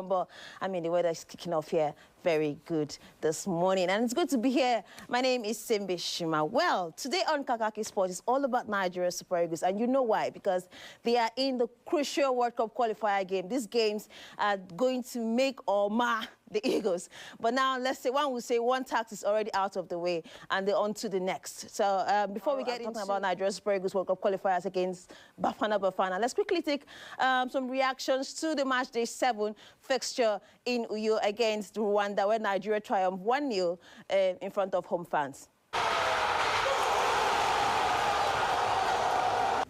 But I mean, the weather is kicking off here very good this morning, and it's good to be here. My name is Simbi Shima. Well, today on KAKAKI Sports is all about Nigeria Super Eagles, and you know why? Because they are in the crucial World Cup qualifier game. These games are going to make or mar the Eagles. But now, let's say one will say one task is already out of the way, and they're on to the next. So before we get into about Nigeria Super Eagles World Cup qualifiers against Bafana, let's quickly take some reactions to the match day 7 fixture in Uyo against Rwanda, where Nigeria triumphed 1-0 in front of home fans.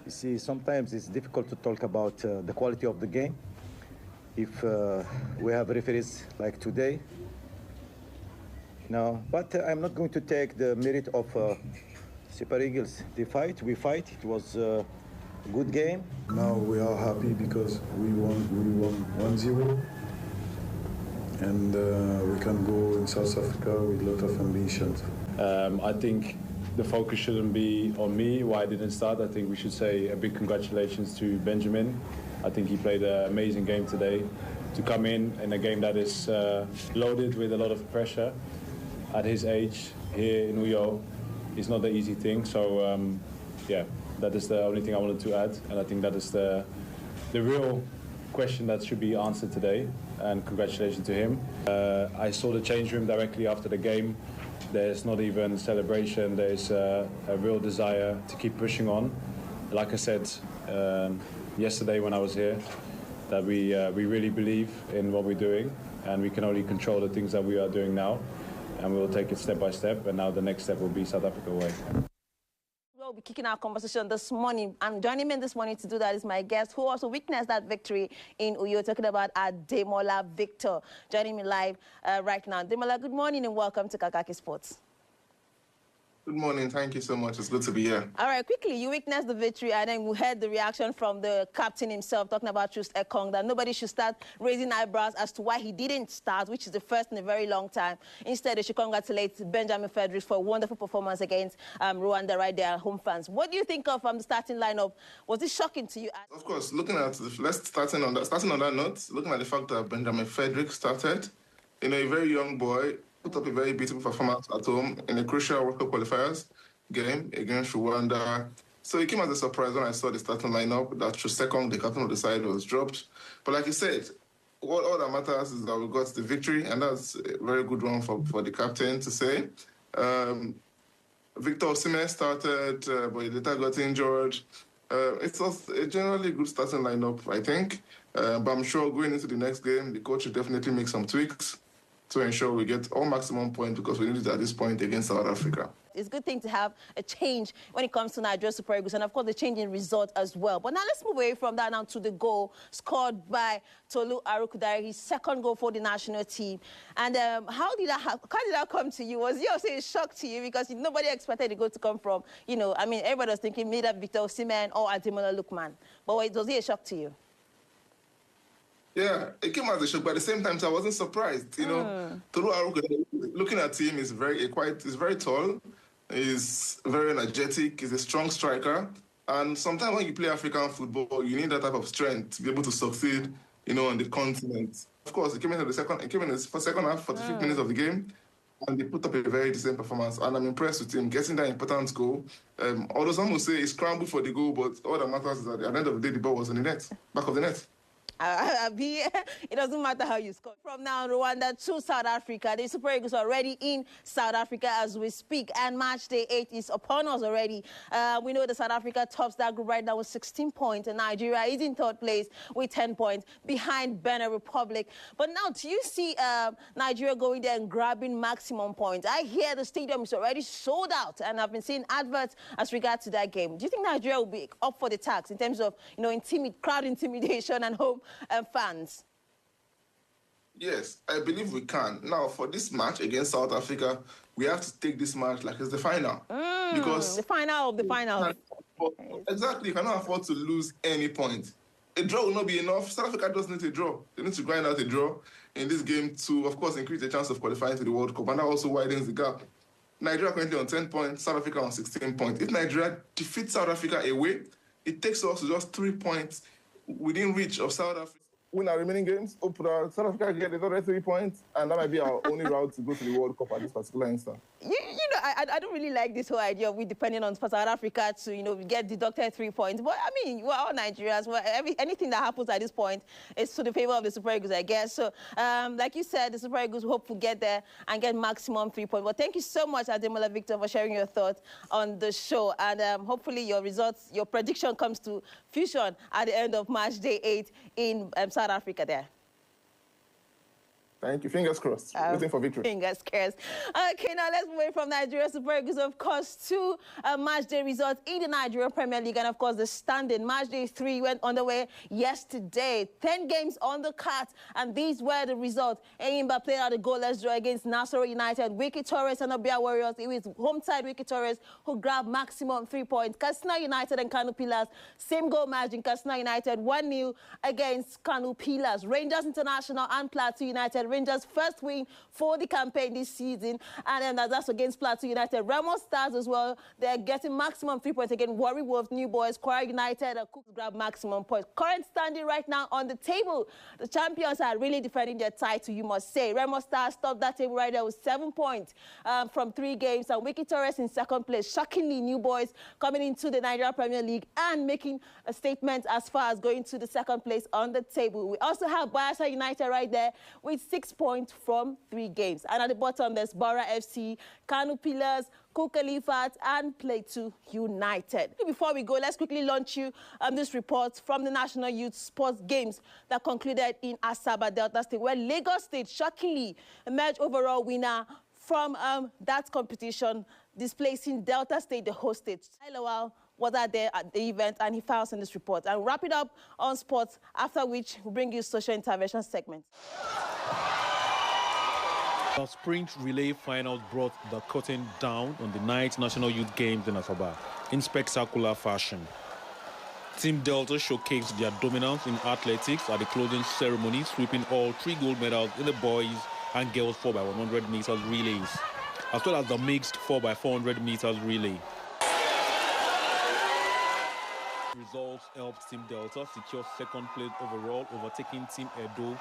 You see, sometimes it's difficult to talk about the quality of the game if we have referees like today. No, but I'm not going to take the merit of Super Eagles. We fight. It was a good game. Now we are happy because we won 1-0. And we can go in South Africa with a lot of ambitions. I think the focus shouldn't be on me, why I didn't start. I think we should say a big congratulations to Benjamin. I think he played an amazing game today. To come in a game that is loaded with a lot of pressure at his age here in Uyo is not the easy thing. So yeah, that is the only thing I wanted to add. And I think that is the real question that should be answered today, and congratulations to him. I saw the change room directly after the game. There's not even celebration, there's a real desire to keep pushing on. Like I said yesterday when I was here, that we really believe in what we're doing, and we can only control the things that we are doing now, and we'll take it step by step, and now the next step will be South Africa away. We'll be kicking our conversation this morning, and joining me this morning to do that is my guest who also witnessed that victory in Uyo, talking about Ademola Victor, joining me live right now. Ademola, good morning and welcome to KAKAKI Sports. Good morning. Thank you so much. It's good to be here. All right, quickly, you witnessed the victory, and then we heard the reaction from the captain himself, talking about Troost Ekong, that nobody should start raising eyebrows as to why he didn't start, which is the first in a very long time. Instead, they should congratulate Benjamin Fredericks for a wonderful performance against Rwanda right there, home fans. What do you think of the starting lineup? Was it shocking to you? Of course, looking at starting on that note, looking at the fact that Benjamin Fredericks started, a very young boy, put up a very beautiful performance at home in a crucial World Cup qualifiers game against Rwanda. So it came as a surprise when I saw the starting lineup that Troost Ekong, the captain of the side, was dropped. But like you said, all that matters is that we got the victory, and that's a very good one for the captain to say. Victor Osimhen started, but he later got injured. It was a generally good starting lineup, I think. But I'm sure going into the next game, the coach will definitely make some tweaks to ensure we get all maximum points, because we need it at this point against South Africa. It's a good thing to have a change when it comes to Nigeria Super Eagles, and of course the change in result as well. But now let's move away from that now to the goal scored by Tolu Arukudare, his second goal for the national team. And how did that come to you? Was it also a shock to you, because nobody expected the goal to come from, I mean, everybody was thinking either Victor Osimhen or Ademola Lookman. But was it a shock to you? Yeah, it came as a shock, but at the same time, I wasn't surprised. Tolu Arukudare, looking at him, is very tall, he's very energetic, he's a strong striker, and sometimes when you play African football, you need that type of strength to be able to succeed, on the continent. Of course, it came in the second half, 45 minutes of the game, and they put up a very decent performance, and I'm impressed with him getting that important goal. Although some will say he scrambled for the goal, but all that matters is that at the end of the day, the ball was in the net, back of the net. It doesn't matter how you score. From now, Rwanda to South Africa. The Super Eagles are already in South Africa as we speak, and match day 8 is upon us already. We know that South Africa tops that group right now with 16 points, and Nigeria is in 3rd place with 10 points behind Benin Republic. But now, do you see Nigeria going there and grabbing maximum points? I hear the stadium is already sold out, and I've been seeing adverts as regards to that game. Do you think Nigeria will be up for the task in terms of, crowd intimidation and home fans? Yes, I believe we can. Now, for this match against South Africa, we have to take this match like it's the final. Because the final of the final. Exactly, you cannot afford to lose any point. A draw will not be enough. South Africa does need a draw. They need to grind out a draw in this game to, of course, increase the chance of qualifying to the World Cup, and that also widens the gap. Nigeria currently on 10 points, South Africa on 16 points. If Nigeria defeats South Africa away, it takes us to just 3 points within reach of South Africa. win our remaining games, hope that South Africa get another 3 points, and that might be our only route to go to the World Cup at this particular instant. You know, I don't really like this whole idea of we depending on South Africa to, you know, get deducted 3 points. But, I mean, we're all Nigerians. Anything that happens at this point is to the favor of the Super Eagles, I guess. So, like you said, the Super Eagles hope to get there and get maximum 3 points. But thank you so much, Ademola Victor, for sharing your thoughts on the show. And hopefully your results, your prediction comes to fruition at the end of March Day 8 in South Africa there. Thank you. Fingers crossed. Waiting for victory. Fingers crossed. Okay, now let's move away from Nigeria Super Eagles, of course, to match day results in the Nigerian Premier League. And, of course, the standing match day 3 went underway yesterday. 10 games on the cards, and these were the results. Enyimba played out a goalless draw against Nassau United. Wiki Torres and Obia Warriors. It was home side Wiki Torres who grabbed maximum 3 points. Katsina United and Kano Pillars, same goal margin. Katsina United 1-0 against Kano Pillars. Rangers International and Plateau United. Rangers' first win for the campaign this season, and then that's against Plateau United. Remo Stars as well, they're getting maximum 3 points against Warri Wolves, New Boys, Kwara United, and Cooks grab maximum points. Current standing right now on the table, the champions are really defending their title, you must say. Remo Stars topped that table right there with 7 points from 3 games, and Wiki Torres in second place. Shockingly, New Boys coming into the Nigeria Premier League and making a statement as far as going to the second place on the table. We also have Bayelsa United right there with 6 points from 3 games. And at the bottom, there's Bora FC, Kano Pillars, Kukalifat, and Plateau United. Before we go, let's quickly launch you this report from the National Youth Sports Games that concluded in Asaba, Delta State, where Lagos State shockingly emerged overall winner from that competition, displacing Delta State, the host state. Lowell was out there at the event, and he files in this report. And wrap it up on sports, after which we'll bring you social intervention segment. The sprint relay final brought the curtain down on the 9th National Youth Games in Asaba in spectacular fashion. Team Delta showcased their dominance in athletics at the closing ceremony, sweeping all 3 gold medals in the boys and girls 4x100 meters relays, as well as the mixed 4x400 meters relay. Results helped Team Delta secure second place overall, overtaking Team Edo.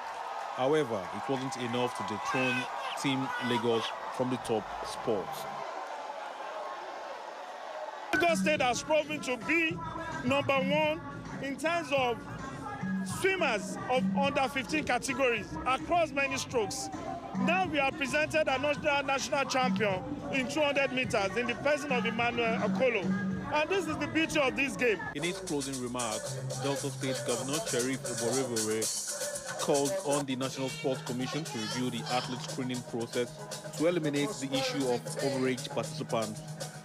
However, it wasn't enough to dethrone Team Lagos from the top spots. Lagos State has proven to be #1 in terms of swimmers of under 15 categories across many strokes. Now we are presented a national champion in 200 meters in the person of Emmanuel Akolo. And this is the beauty of this game. In his closing remarks, Delta State Governor Sheriff Oborevore called on the National Sports Commission to review the athlete screening process to eliminate the issue of overage participants,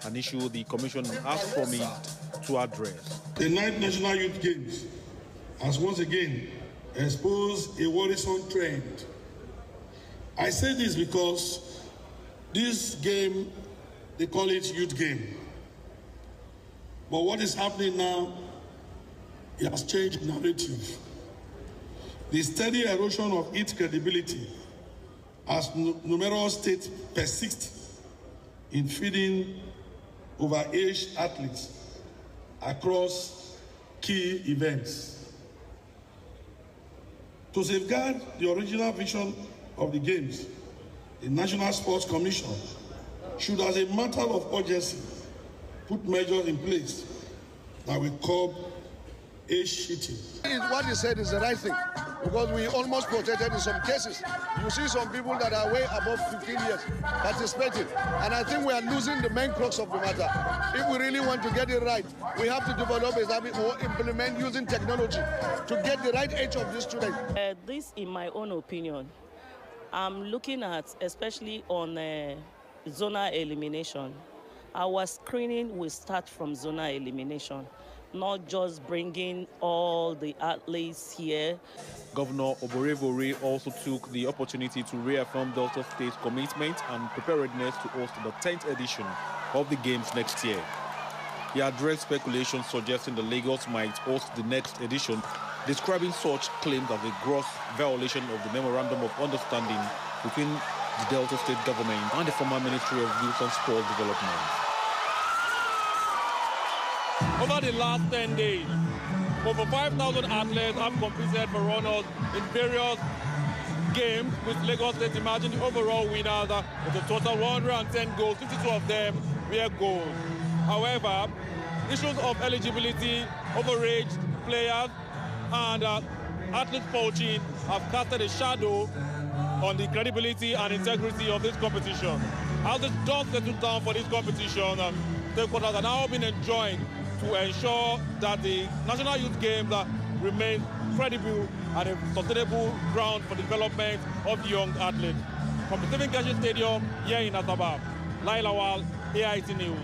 an issue the Commission has promised to address. The 9th National Youth Games has once again exposed a worrisome trend. I say this because this game, they call it youth game. But what is happening now, it has changed narrative. The steady erosion of its credibility as numerous states persist in feeding overaged athletes across key events. To safeguard the original vision of the Games, the National Sports Commission should, as a matter of urgency, put measures in place that will curb age cheating. What he said is the right thing, because we almost protected in some cases. You see some people that are way above 15 years participating, and I think we are losing the main crux of the matter. If we really want to get it right, we have to develop or implement using technology to get the right age of these students. This, in my own opinion, I'm looking at, especially on zonal elimination. Our screening will start from zonal elimination, not just bringing all the athletes here. Governor Oborevore also took the opportunity to reaffirm Delta State's commitment and preparedness to host the 10th edition of the Games next year. He addressed speculation suggesting the Lagos might host the next edition, describing such claims as a gross violation of the Memorandum of Understanding between the Delta State government and the former Ministry of Youth and Sports Development. Over the last 10 days, over 5,000 athletes have competed for honors in various games, with Lagos State emerging the overall winners with a total 110 goals, 52 of them were goals. However, issues of eligibility, overage players, and athlete poaching have casted a shadow on the credibility and integrity of this competition. As the dust settles down for this competition, stakeholders are now being enjoined to ensure that the National Youth Games remain credible and a sustainable ground for development of young athletes. From the Stephen Keshi Stadium here in Asaba, Lailawal, AIT News.